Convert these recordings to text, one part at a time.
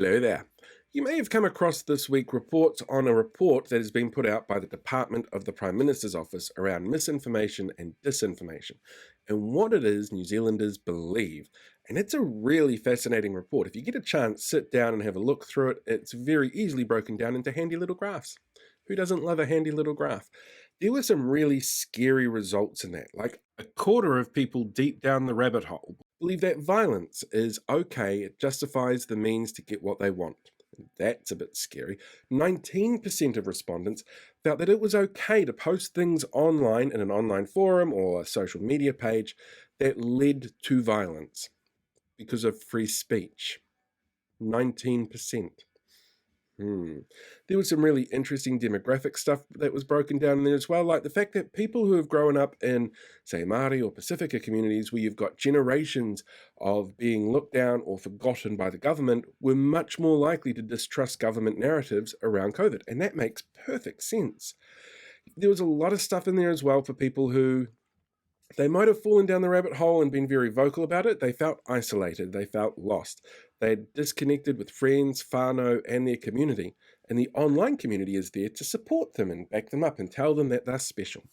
Hello there. You may have come across this week reports on a report that has been put out by the Department of the Prime Minister's Office around misinformation and disinformation and what it is New Zealanders believe. And it's a really fascinating report. If you get a chance, sit down and have a look through it. It's very easily broken down into handy little graphs. Who doesn't love a handy little graph? There were some really scary results in that. Like a quarter of people deep down the rabbit hole believe that violence is okay, it justifies the means to get what they want. That's a bit scary. 19% of respondents felt that it was okay to post things online in an online forum or a social media page that led to violence because of free speech. 19%. There was some really interesting demographic stuff that was broken down in there as well, like the fact that people who have grown up in, say, Māori or Pacifica communities where you've got generations of being looked down or forgotten by the government were much more likely to distrust government narratives around COVID. And that makes perfect sense. There was a lot of stuff in there as well for people who they might have fallen down the rabbit hole and been very vocal about it. They felt isolated. They felt lost. They had disconnected with friends, whānau, and their community. And the online community is there to support them and back them up and tell them that they're special.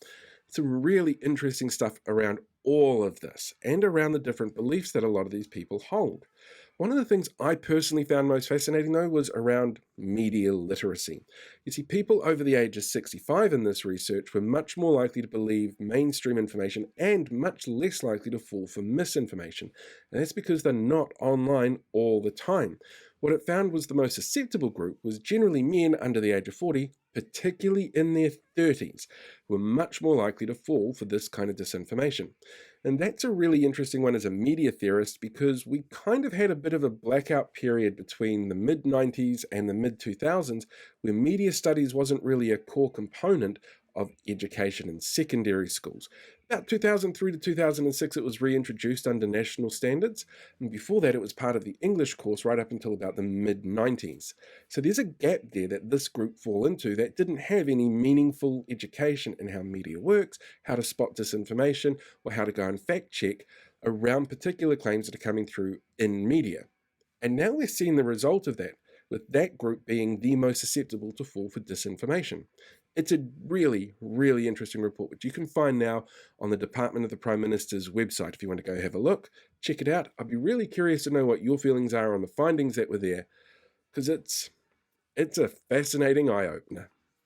Some really interesting stuff around all of this and around the different beliefs that a lot of these people hold. One of the things I personally found most fascinating, though, was around media literacy. You see, people over the age of 65 in this research were much more likely to believe mainstream information and much less likely to fall for misinformation. And that's because they're not online all the time. What it found was the most susceptible group was generally men under the age of 40, particularly in their 30s, who were much more likely to fall for this kind of disinformation. And that's a really interesting one as a media theorist because we kind of had a bit of a blackout period between the mid-90s and the mid-2000s where media studies wasn't really a core component of education in secondary schools. About 2003 to 2006, it was reintroduced under national standards, and before that it was part of the English course right up until about the mid-90s. So there's a gap there that this group fall into that didn't have any meaningful education in how media works, how to spot disinformation, or how to go and fact check around particular claims that are coming through in media. And now we're seeing the result of that, with that group being the most susceptible to fall for disinformation. It's a really, really interesting report, which you can find now on the Department of the Prime Minister's website. If you want to go have a look, check it out. I'd be really curious to know what your feelings are on the findings that were there, because it's a fascinating eye-opener.